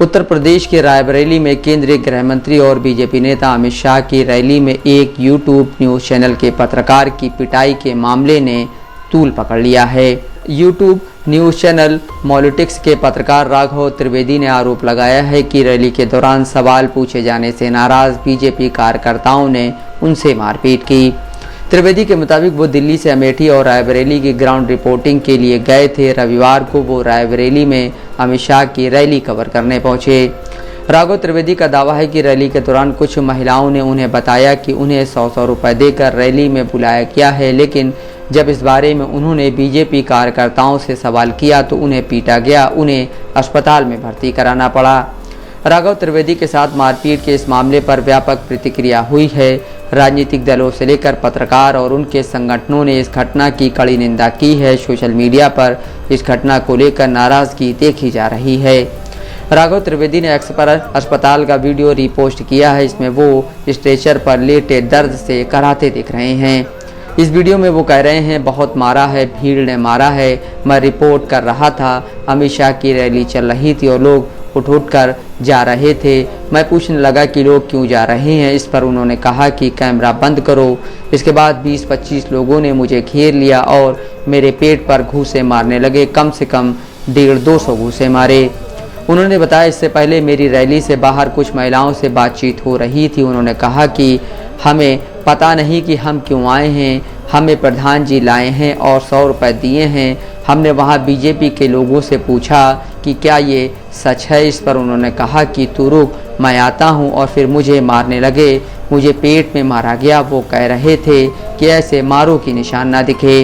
उत्तर प्रदेश के रायबरेली में केंद्रीय गृह मंत्री और बीजेपी नेता अमित शाह की रैली में एक यूट्यूब न्यूज़ चैनल के पत्रकार की पिटाई के मामले ने तूल पकड़ लिया है। यूट्यूब न्यूज़ चैनल पॉलिटिक्स के पत्रकार राघव त्रिवेदी ने आरोप लगाया है कि रैली के दौरान सवाल पूछे जाने से नाराज बीजेपी कार्यकर्ताओं ने उनसे मारपीट की। त्रिवेदी के मुताबिक वो दिल्ली से अमेठी और रायबरेली की ग्राउंड रिपोर्टिंग के लिए गए थे। रविवार को वो रायबरेली में अमित शाह की रैली कवर करने पहुंचे। राघव त्रिवेदी का दावा है कि रैली के दौरान कुछ महिलाओं ने उन्हें बताया कि उन्हें 100 रुपये देकर रैली में बुलाया गया है, लेकिन जब इस बारे में उन्होंने बीजेपी कार्यकर्ताओं से सवाल किया तो उन्हें पीटा गया, उन्हें अस्पताल में भर्ती कराना पड़ा। राघव त्रिवेदी के साथ मारपीट के इस मामले पर व्यापक प्रतिक्रिया हुई है। राजनीतिक दलों से लेकर पत्रकार और उनके संगठनों ने इस घटना की कड़ी निंदा की है। सोशल मीडिया पर इस घटना को लेकर नाराजगी देखी जा रही है। राघव त्रिवेदी ने एक्स पर अस्पताल का वीडियो रीपोस्ट किया है। इसमें वो स्ट्रेचर पर लेटे दर्द से कराहते दिख रहे हैं। इस वीडियो में वो कह रहे हैं, बहुत मारा है, भीड़ ने मारा है, मैं रिपोर्ट कर रहा था, अमित शाह की रैली चल रही थी और लोग उठ कर जा रहे थे। मैं पूछने लगा कि लोग क्यों जा रहे हैं। इस पर उन्होंने कहा कि कैमरा बंद करो। इसके बाद 20-25 लोगों ने मुझे घेर लिया और मेरे पेट पर घूंसे मारने लगे। कम से कम 150-200 घूंसे मारे। उन्होंने बताया, इससे पहले मेरी रैली से बाहर कुछ महिलाओं से बातचीत हो रही थी। उन्होंने कहा कि हमें पता नहीं कि हम क्यों आए हैं, हमें प्रधान जी लाए हैं और 100 रुपये दिए हैं। हमने वहाँ बीजेपी के लोगों से पूछा कि क्या ये सच है। इस पर उन्होंने कहा कि तू रुक, मैं आता हूँ, और फिर मुझे मारने लगे। मुझे पेट में मारा गया। वो कह रहे थे कि ऐसे मारो कि निशान ना दिखे।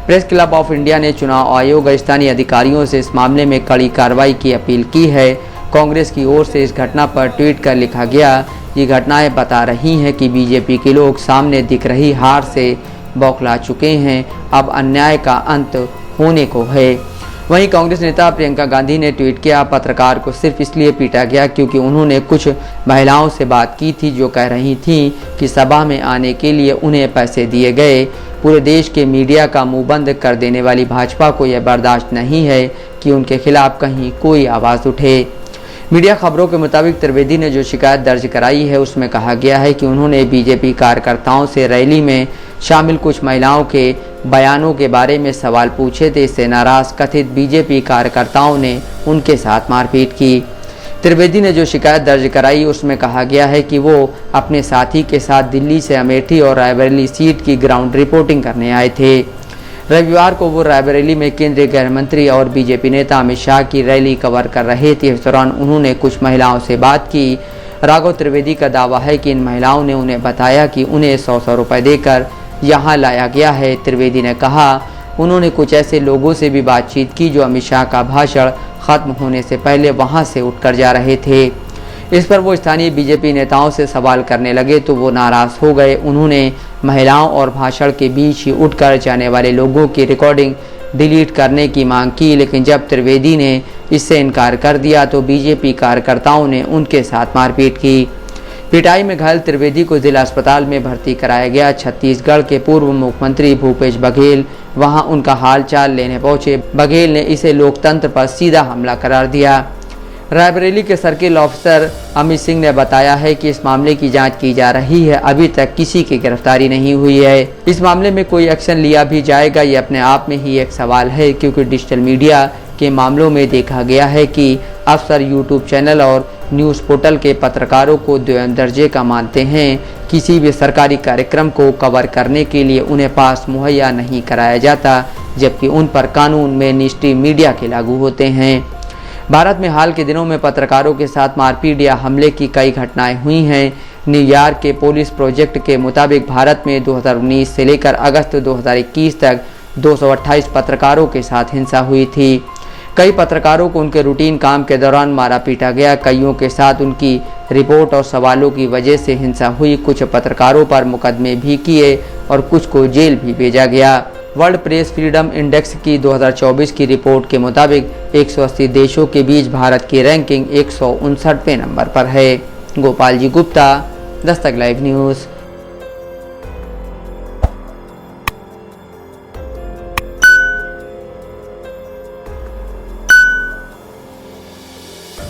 प्रेस क्लब ऑफ इंडिया ने चुनाव आयोग और स्थानीय अधिकारियों से इस मामले में कड़ी कार्रवाई की अपील की है। कांग्रेस की ओर से इस घटना पर ट्वीट कर लिखा गया, ये घटनाएं बता रही हैं कि बीजेपी के लोग सामने दिख रही हार से बौखला चुके हैं। अब अन्याय का अंत होने को है। वहीं कांग्रेस नेता प्रियंका गांधी ने ट्वीट किया, पत्रकार को सिर्फ इसलिए पीटा गया क्योंकि उन्होंने कुछ महिलाओं से बात की थी जो कह रही थीं कि सभा में आने के लिए उन्हें पैसे दिए गए। पूरे देश के मीडिया का मुंह बंद कर देने वाली भाजपा को यह बर्दाश्त नहीं है कि उनके खिलाफ कहीं कोई आवाज़ उठे। मीडिया खबरों के मुताबिक त्रिवेदी ने जो शिकायत दर्ज कराई है उसमें कहा गया है कि उन्होंने बीजेपी कार्यकर्ताओं से रैली में शामिल कुछ महिलाओं के बयानों के बारे में सवाल पूछे थे। इससे नाराज कथित बीजेपी कार्यकर्ताओं ने उनके साथ मारपीट की। त्रिवेदी ने जो शिकायत दर्ज कराई उसमें कहा गया है कि वो अपने साथी के साथ दिल्ली से अमेठी और रायबरेली सीट की ग्राउंड रिपोर्टिंग करने आए थे। रविवार को वो रायबरेली में केंद्रीय गृह मंत्री और बीजेपी नेता अमित शाह की रैली कवर कर रहे थे। इस दौरान उन्होंने कुछ महिलाओं से बात की। राघव त्रिवेदी का दावा है कि इन महिलाओं ने उन्हें बताया कि उन्हें 100 रुपये देकर यहाँ लाया गया है। त्रिवेदी ने कहा, उन्होंने कुछ ऐसे लोगों से भी बातचीत की जो अमित शाह का भाषण खत्म होने से पहले वहाँ से उठकर जा रहे थे। इस पर वो स्थानीय बीजेपी नेताओं से सवाल करने लगे तो वो नाराज हो गए। उन्होंने महिलाओं और भाषण के बीच ही उठकर जाने वाले लोगों की रिकॉर्डिंग डिलीट करने की मांग की, लेकिन जब त्रिवेदी ने इससे इनकार कर दिया तो बीजेपी कार्यकर्ताओं ने उनके साथ मारपीट की। पिटाई में घायल त्रिवेदी को जिला अस्पताल में भर्ती कराया गया। छत्तीसगढ़ के पूर्व मुख्यमंत्री भूपेश बघेल वहां उनका हालचाल लेने पहुंचे। बघेल ने इसे लोकतंत्र पर सीधा हमला करार दिया। रायबरेली के सर्किल ऑफिसर अमित सिंह ने बताया है कि इस मामले की जांच की जा रही है। अभी तक किसी की गिरफ्तारी नहीं हुई है। इस मामले में कोई एक्शन लिया भी जाएगा ये अपने आप में ही एक सवाल है, क्योंकि डिजिटल मीडिया के मामलों में देखा गया है कि अफसर यूट्यूब चैनल और न्यूज़ पोर्टल के पत्रकारों को द्वितीय दर्जे का मानते हैं। किसी भी सरकारी कार्यक्रम को कवर करने के लिए उन्हें पास मुहैया नहीं कराया जाता, जबकि उन पर कानून में निष्ठीय मीडिया के लागू होते हैं। भारत में हाल के दिनों में पत्रकारों के साथ मारपीट या हमले की कई घटनाएं हुई हैं। न्यूयॉर्क के पुलिस प्रोजेक्ट के मुताबिक भारत में 2019 से लेकर अगस्त 2021 तक 228 पत्रकारों के साथ हिंसा हुई थी। कई पत्रकारों को उनके रूटीन काम के दौरान मारा पीटा गया। कईयों के साथ उनकी रिपोर्ट और सवालों की वजह से हिंसा हुई। कुछ पत्रकारों पर मुकदमे भी किए और कुछ को जेल भी भेजा गया। वर्ल्ड प्रेस फ्रीडम इंडेक्स की 2024 की रिपोर्ट के मुताबिक 180 देशों के बीच भारत की रैंकिंग 159वें नंबर पर है। Gopal ji Gupta, Dastak live news.